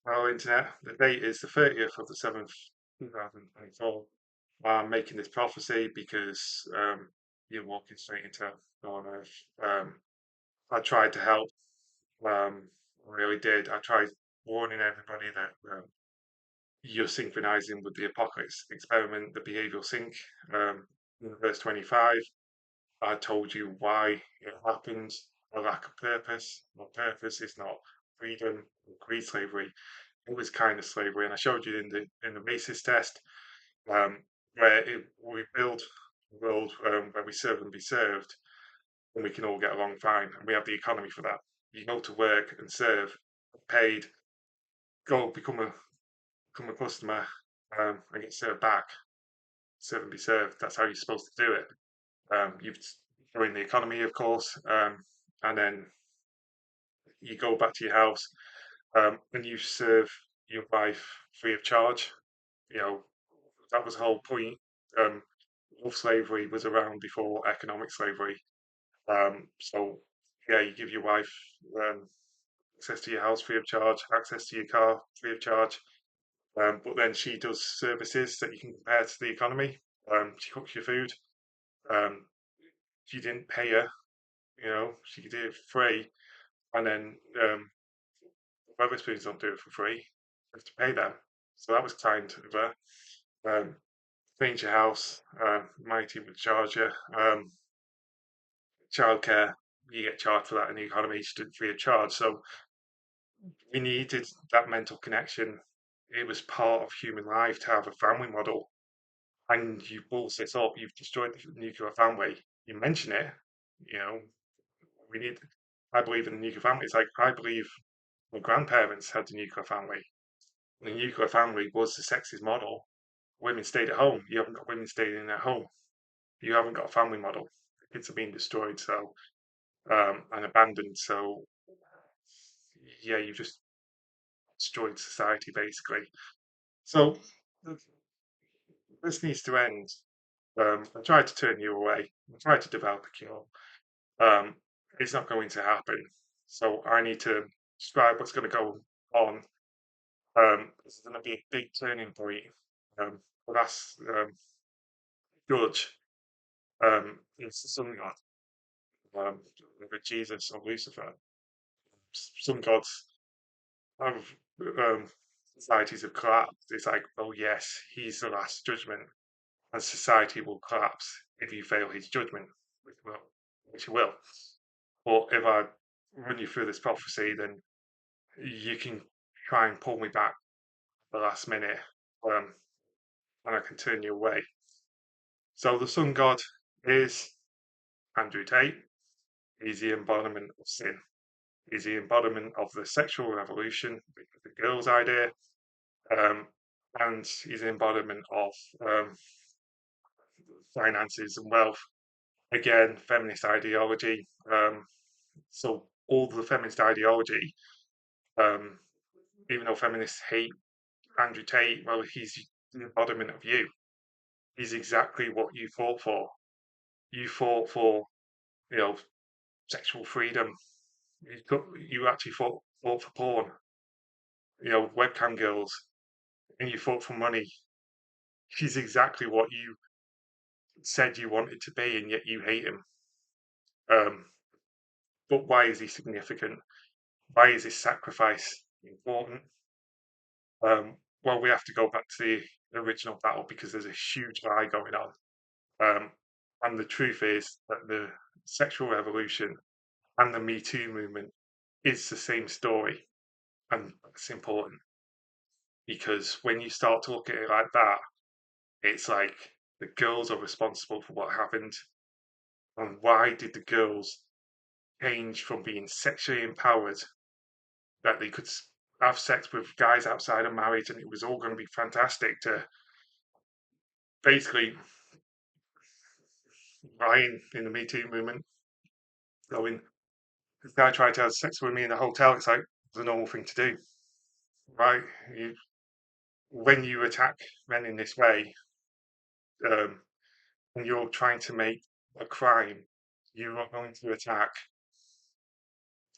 Well, internet, the date is the 30th of the 7th, 2024. I'm making this prophecy because you're walking straight into hell on earth. I tried to help, I really did. I tried warning everybody that you're synchronizing with the apocalypse experiment, the behavioral sync. In verse 25, I told you why it happens, a lack of purpose. My purpose is not freedom or greed slavery. It was kind of slavery, and I showed you in the racist test where we build a world where we serve and be served, and we can all get along fine, and we have the economy for that. You go to work and serve, paid, go become a customer, and get served back. Serve and be served. That's how you're supposed to do it. You've join the economy, of course, and then you go back to your house and you serve your wife free of charge. You know, that was the whole point. Um, love slavery was around before economic slavery. So yeah, you give your wife access to your house free of charge, access to your car free of charge. But then she does services that you can compare to the economy. She cooks your food. Um, if you didn't pay her, she could do it for free. And then Weatherspoons don't do it for free. You have to pay them. So that was kind of her. Cleans your house. My team would charge you. Childcare, you get charged for that in the economy, free of charge. So we needed that mental connection. It was part of human life to have a family model. And you balls this up, you've destroyed the nuclear family. You mention it, you know, we need, I believe in the nuclear family. It's like, I believe my grandparents had the nuclear family. The nuclear family was the sexist model. Women stayed at home. You haven't got women staying at home. You haven't got a family model. Kids are being destroyed, so and abandoned. So yeah, you just destroyed society basically. So this needs to end. I tried to turn you away. I tried to develop a cure. Um, it's not going to happen. So I need to describe what's going to go on. This is going to be a big turning point. But that's Judge. It's the sun god, whether Jesus or Lucifer. Some gods have societies have collapsed. It's like, oh yes, he's the last judgment, and society will collapse if you fail his judgment, which will. But if I run you through this prophecy, then you can try and pull me back at the last minute, um, and I can turn you away. So the sun god is Andrew Tate. He's the embodiment of sin. He's the embodiment of the sexual revolution, the girls' idea, um, and he's an embodiment of finances and wealth. Again, feminist ideology. So all the feminist ideology, um, even though feminists hate Andrew Tate, well, he's the embodiment of you. He's exactly what you fought for. You fought for, you know, sexual freedom. You actually fought for porn. Webcam girls, and you fought for money. He's exactly what you said you wanted to be, and yet you hate him. Um, but why is he significant? Why is his sacrifice important? Well, we have to go back to the original battle because there's a huge lie going on. Um, and the truth is that the sexual revolution and the Me Too movement is the same story. And it's important because when you start to look at it like that, it's like the girls are responsible for what happened. And why did the girls change from being sexually empowered that they could have sex with guys outside of marriage and it was all going to be fantastic to basically lying in the Me Too movement, going, this guy tried to have sex with me in the hotel. It's like the normal thing to do, right? When you attack men in this way, um, and you're trying to make a crime, you are going to attack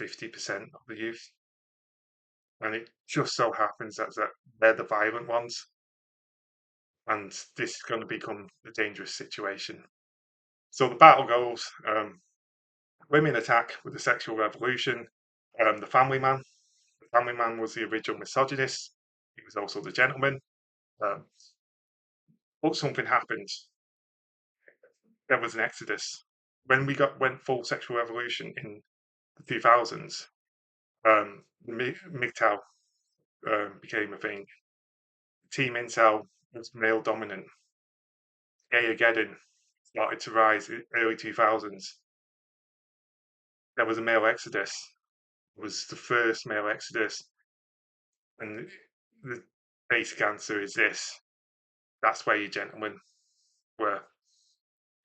50% of the youth. and it just so happens that they're the violent ones, and this is going to become a dangerous situation. So the battle goes: women attack with the sexual revolution. The family man. The family man was the original misogynist. He was also the gentleman. Um, but something happened. There was an exodus when we went full sexual revolution in the 2000s. MGTOW became a thing. Team Incel was male dominant. Gayageddon started to rise in early 2000s. There was a male exodus. It was the first male exodus, and the basic answer is this: that's where your gentlemen were.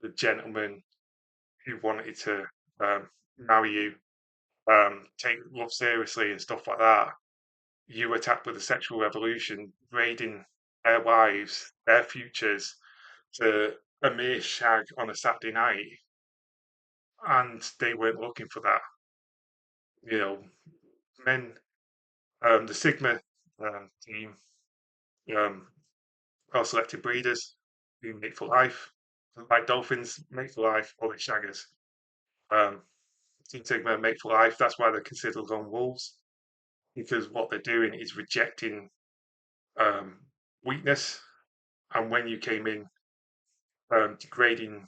The gentlemen who wanted to marry you, take love seriously and stuff like that. You attacked with a sexual revolution, raiding their wives, their futures, to a mere shag on a Saturday night, and they weren't looking for that. You know, men, the Sigma team um, are selected breeders who mate for life, like dolphins, mate for life, or like shaggers. Um, Team Sigma mate for life. That's why they're considered lone wolves, because what they're doing is rejecting um, weakness. And when you came in, degrading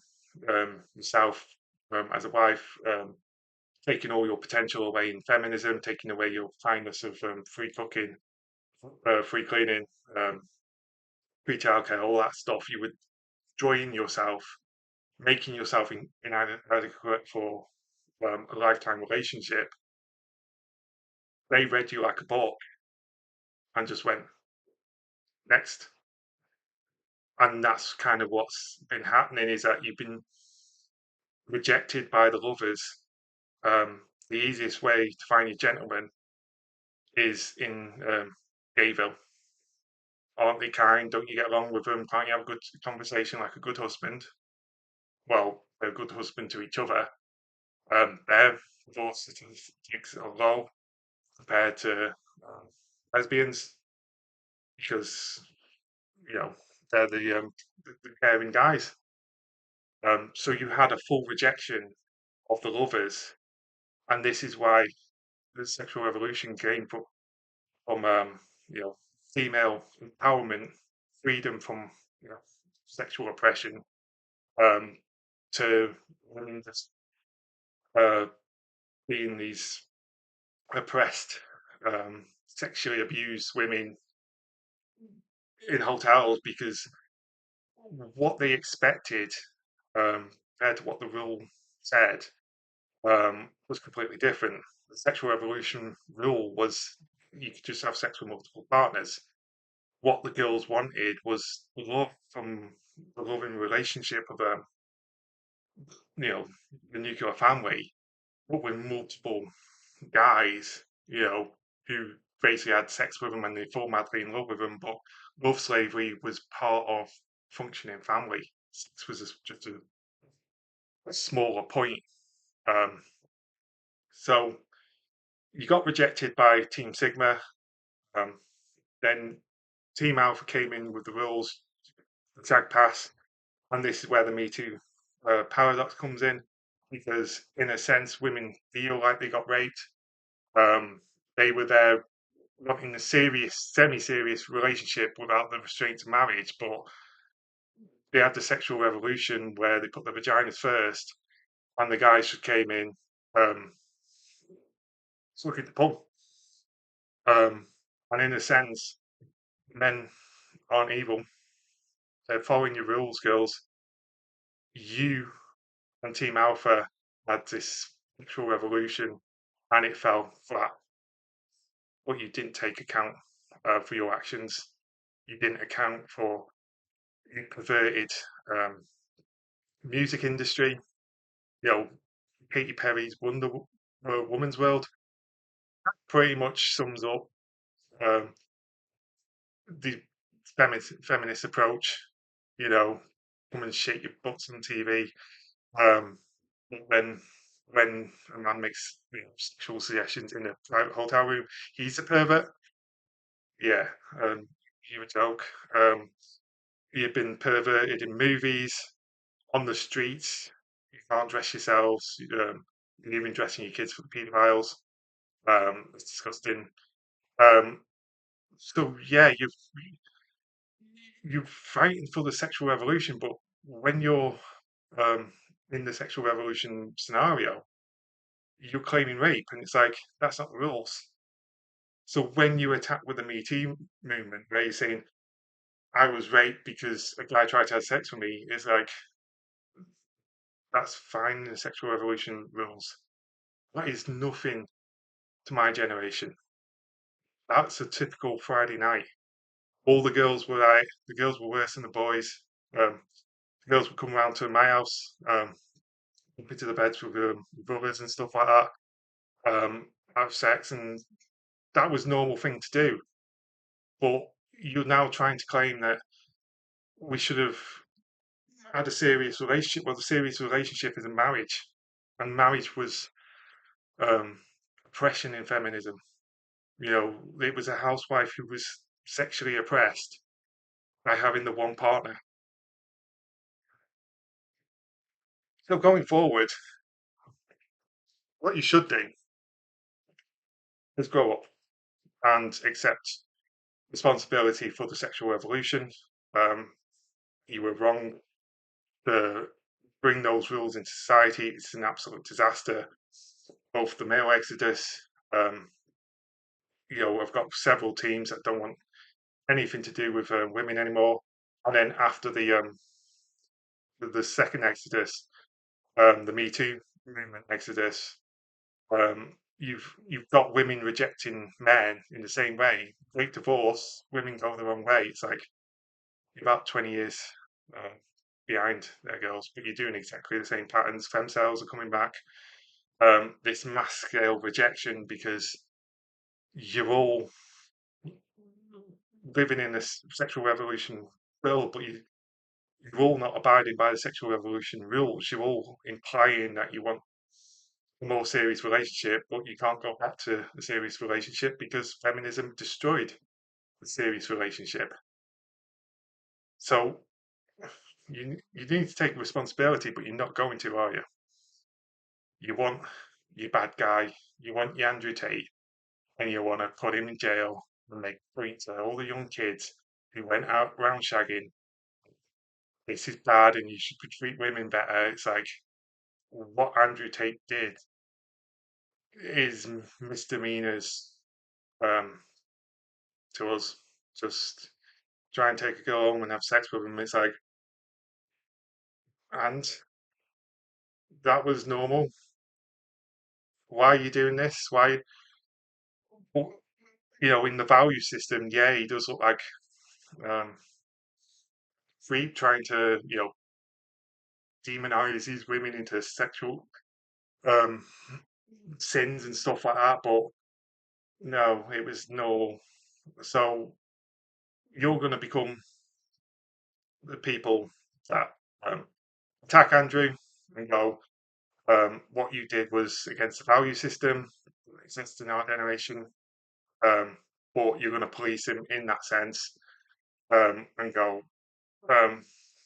yourself as a wife, taking all your potential away in feminism, taking away your kindness of free cooking, free cleaning, um, free childcare, all that stuff, you were destroying yourself, making yourself inadequate for a lifetime relationship. They read you like a book and just went next. And that's kind of what's been happening, is that you've been rejected by the lovers. The easiest way to find your gentleman is in Gayville. Aren't they kind? Don't you get along with them? Can't you have a good conversation like a good husband? Well, they're a good husband to each other. Their divorce statistics are low compared to lesbians, because you know they're the caring guys. So you had a full rejection of the lovers, and this is why the sexual revolution came from you know female empowerment, freedom from sexual oppression, um, to women just uh, being these oppressed, sexually abused women in hotels, because what they expected, compared to what the rule said, was completely different. The sexual revolution rule was you could just have sex with multiple partners. What the girls wanted was love from the loving relationship of you know, the nuclear family, but with multiple guys, who basically had sex with them and they fall madly in love with them. But love slavery was part of functioning family. Sex was just a smaller point. Um, so you got rejected by Team Sigma. Um, then Team Alpha came in with the rules, the tag pass, and this is where the Me Too paradox comes in, because in a sense, women feel like they got raped. Um, they were there wanting a serious, semi-serious relationship without the restraints of marriage, but they had the sexual revolution where they put their vaginas first, and the guys just came in, um, sucking the pub. And in a sense, men aren't evil. They're following your rules, girls. You and Team Alpha had this sexual revolution, and it fell flat. But you didn't take account for your actions. You didn't account for the perverted music industry. You know, Katy Perry's Wonder Woman's World pretty much sums up um, the feminist approach. Come and shake your butts on TV. Um, when when a man makes sexual suggestions in a private hotel room, he's a pervert. Yeah, you're a joke. Um, you've been perverted in movies, on the streets. You can't dress yourselves. You're even dressing your kids for the paedophiles. It's disgusting. Um, so yeah, you're fighting for the sexual revolution, but when you're um, in the sexual revolution scenario, you're claiming rape, and it's like that's not the rules. So when you attack with the Me Too movement, where you're saying I was raped because a guy tried to have sex with me, it's like that's fine in the sexual revolution rules. That is nothing to my generation. That's a typical Friday night. All the girls were like, the girls were worse than the boys. The girls would come round to my house, up into the beds with brothers and stuff like that, have sex, and that was normal thing to do. But you're now trying to claim that we should have had a serious relationship. Well, the serious relationship is a marriage, and marriage was um, oppression in feminism. You know, it was a housewife who was sexually oppressed by having the one partner. So going forward, what you should do is grow up and accept responsibility for the sexual revolution. Um, you were wrong to bring those rules into society. It's an absolute disaster. Both the male exodus, um, I've got several teams that don't want anything to do with women anymore. And then after the second exodus, the Me Too movement exodus, you've got women rejecting men in the same way. Great divorce, women go the wrong way. It's like you're about 20 years uh, behind their girls, but you're doing exactly the same patterns. Femcells are coming back. This mass scale rejection because you're all living in this sexual revolution world, but you're all not abiding by the sexual revolution rules. You're all implying that you want a more serious relationship, but you can't go back to a serious relationship because feminism destroyed the serious relationship. So you need to take responsibility, but you're not going to, are you? You want your bad guy, you want your Andrew Tate, and you want to put him in jail and make points at all the young kids who went out round shagging. This is bad, and you should treat women better. It's like what Andrew Tate did is misdemeanors um, to us. Just try and take a girl home and have sex with them. It's like, and that was normal. Why are you doing this? Why, well, in the value system, yeah, he does look like um, Freed trying to, demonize these women into sexual um, sins and stuff like that. But no, it was no. So you're going to become the people that um, attack Andrew and go, what you did was against the value system that exists in our generation, um, but you're going to police him in that sense and go, um,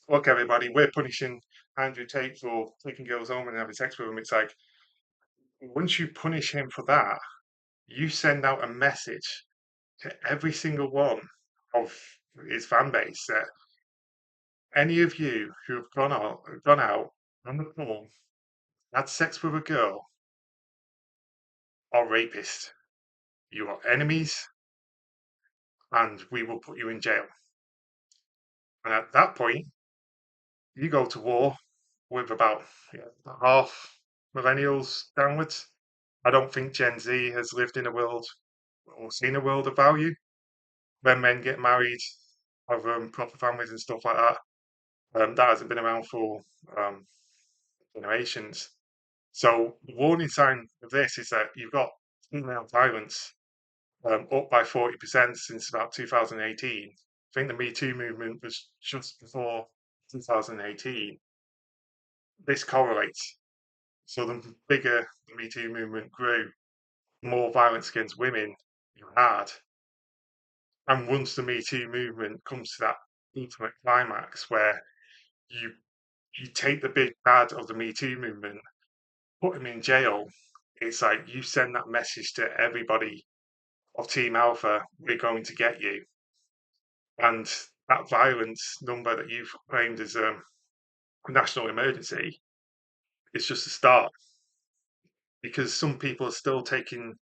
look, everybody, we're punishing Andrew Tate for taking girls home and having sex with them. It's like, once you punish him for that, you send out a message to every single one of his fan base that any of you who have gone out on the floor, had sex with a girl, are rapists. You are enemies, and we will put you in jail. And at that point, you go to war with about half millennials downwards. I don't think Gen Z has lived in a world or seen a world of value when men get married, have proper families and stuff like that. That hasn't been around for um, generations. So the warning sign of this is that you've got female violence up by 40% since about 2018. I think the Me Too movement was just before 2018. This correlates. So the bigger the Me Too movement grew, the more violence against women you had. And once the Me Too movement comes to that ultimate climax where you you take the big bad of the Me Too movement, put him in jail, it's like you send that message to everybody of Team Alpha, we're going to get you. And that violence number that you've claimed as a national emergency is just a start, because some people are still taking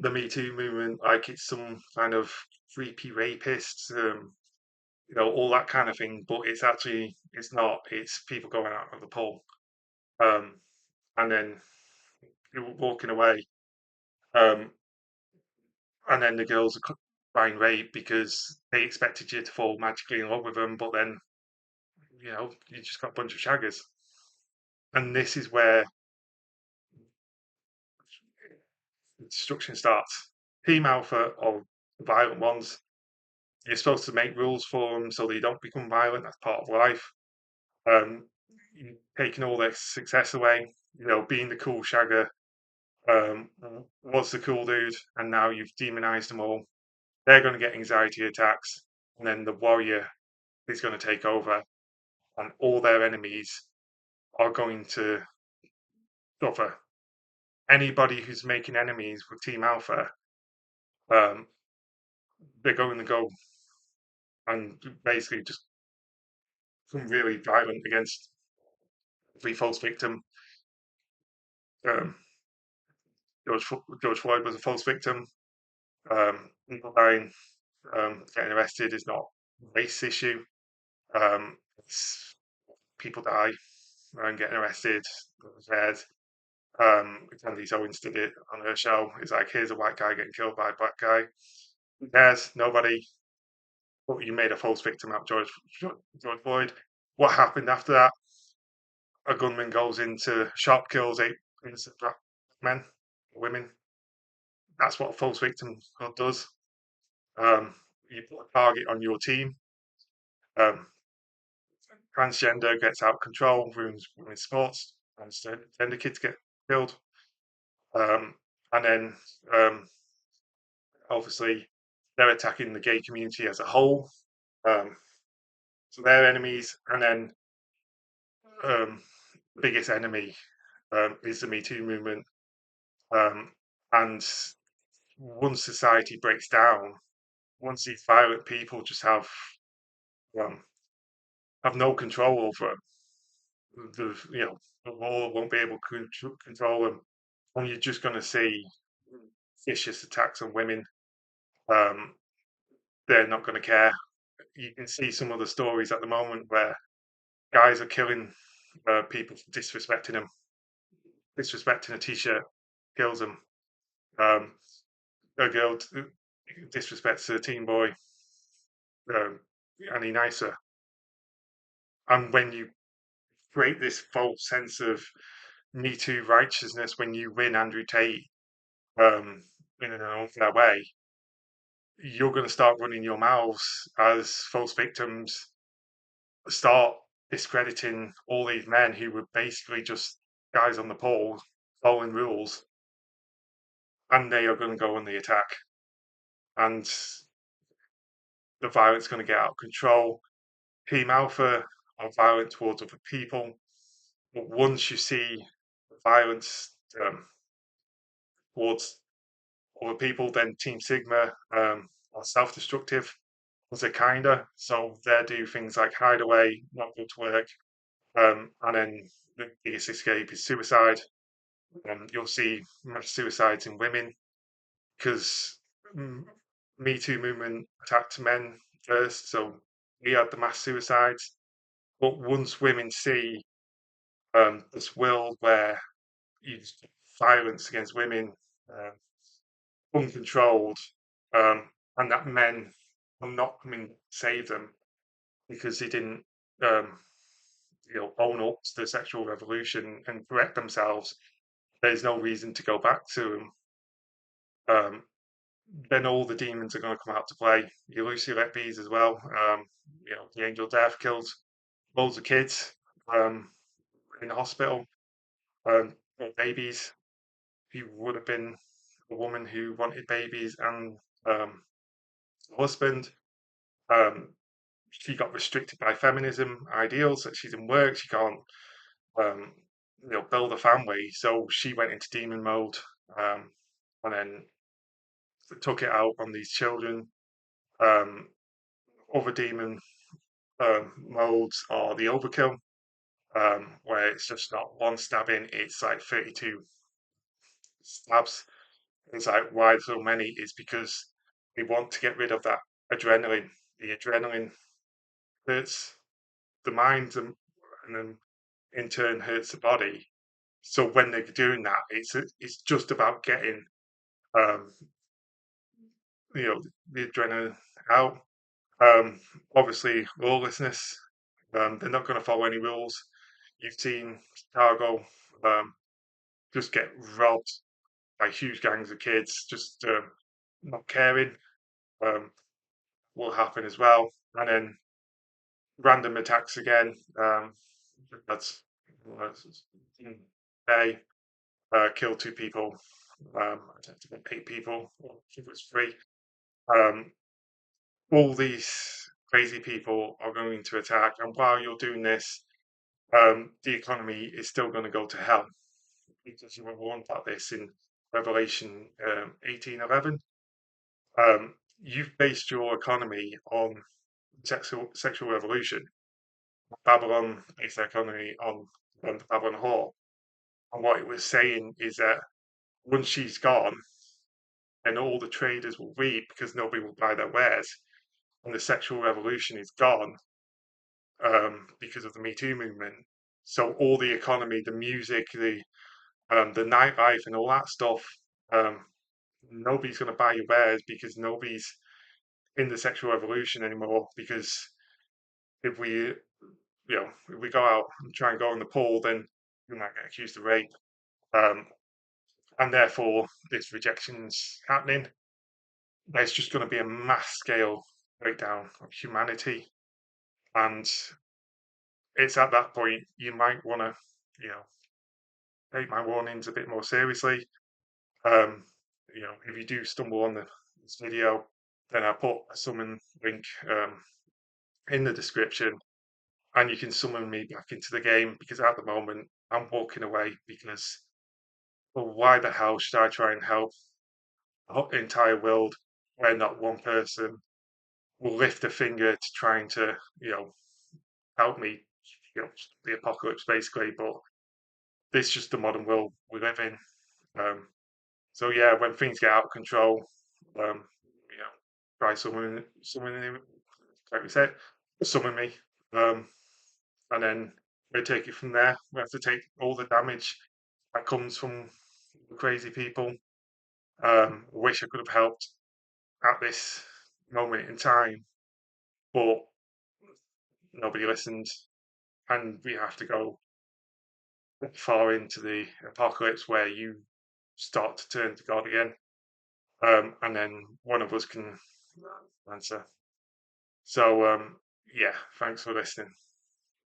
the Me Too movement like it's some kind of creepy rapist, all that kind of thing. But it's not. It's people going out of the poll, um, and then you're walking away, um, and then the girls are crying rape because they expected you to fall magically in love with them, but then you just got a bunch of shaggers, and this is where the destruction starts. Team Alpha or the violent ones, you're supposed to make rules for them so they don't become violent. That's part of life. Um, Taking all their success away, being the cool shagger, was the cool dude, and now you've demonized them all. They're going to get anxiety attacks, and then the warrior is going to take over, and all their enemies are going to suffer. Anybody who's making enemies with Team Alpha, um, they're going to go and basically just become really violent against every false victim. Um, George Floyd was a false victim. People dying, getting arrested is not a race issue. It's people die and getting arrested. There's Candice Owens did it on her show. It's like, here's a white guy getting killed by a black guy. Who cares? Nobody. But you made a false victim out of George Floyd. What happened after that? A gunman goes into shop, kills 8 innocent black men, women. That's what a false victim does. You put a target on your team. Um, Transgender gets out of control, ruins women's sports. Transgender kids get killed. Um, and then obviously they're attacking the gay community as a whole. Um, so they're enemies. And then the biggest enemy is the Me Too movement. Um, and once society breaks down, once these violent people just um, have no control over them, the law won't be able to control them, and you're just going to see vicious attacks on women. Um, they're not going to care. You can see some of the stories at the moment where guys are killing people for disrespecting them. Disrespecting a t-shirt kills them. Um, a girl disrespects a teen boy, um, any nicer. And when you create this false sense of Me Too righteousness, when you win Andrew Tate um, in an unfair way, you're going to start running your mouths as false victims start discrediting all these men who were basically just guys on the pole following rules, and they are going to go on the attack, and the violence is going to get out of control. Team Alpha are violent towards other people, but once you see violence towards other people, then Team Sigma are self-destructive. They're kinder, so they do things like hide away, not go to work, and then the biggest escape is suicide. You'll see mass suicides in women because Me Too movement attacked men first, so we had the mass suicides. But once women see this world where you violence against women, uh, uncontrolled, um, and that men will not come and save them because they didn't, um, own up to the sexual revolution and correct themselves. There's no reason to go back to them. Um, then all the demons are going to come out to play. Your Lucy Letby's as well. The Angel Death killed loads of kids in the hospital, babies who would have been a woman who wanted babies and husband. Um, she got restricted by feminism ideals that she's in work. She can't, um, build a family. So she went into demon mode, um, and then took it out on these children. Um, Other demon modes are the overkill, where it's just not one stabbing; it's like 32 stabs. It's like why so many is because they want to get rid of that adrenaline. The adrenaline hurts the mind and then in turn hurts the body. So when they're doing that, it's just about getting um, you know the adrenaline out. Um, Obviously, lawlessness. They're not going to follow any rules. You've seen Chicago just get robbed by huge gangs of kids, just not caring. Um, will happen as well, and then random attacks again. That's they killed two people. Attempted to 8 people. I think it was 3. Um, all these crazy people are going to attack, and while you're doing this, the economy is still going to go to hell because you were warned about this in Revelation 18:11. You've based your economy on sexual revolution. Babylon based their economy on the Babylon whore. And what it was saying is that once she's gone, then all the traders will weep because nobody will buy their wares. And the sexual revolution is gone because of the Me Too movement. So all the economy, the music, the nightlife, and all that stuff, um, nobody's going to buy your wares because nobody's in the sexual revolution anymore. Because if if we go out and try and go in the pool, then we might get accused of rape, um, and therefore this rejection's happening. There's just going to be a mass scale breakdown of humanity, and it's at that point you might want to, you know, take my warnings a bit more seriously. Um, if you do stumble on this video, then I put a summon link in the description, and you can summon me back into the game because at the moment I'm walking away because, well, why the hell should I try and help the entire world where not one person will lift a finger to trying to, help me, the apocalypse basically. But this is just the modern world we live in. Um, so yeah, when things get out of control, um, you know, try summoning, like we said, summon me, um, and then we take it from there. We have to take all the damage that comes from the crazy people. I wish I could have helped at this moment in time, but nobody listened, and we have to go far into the apocalypse where you start to turn to God again, and then one of us can answer. So, yeah, thanks for listening.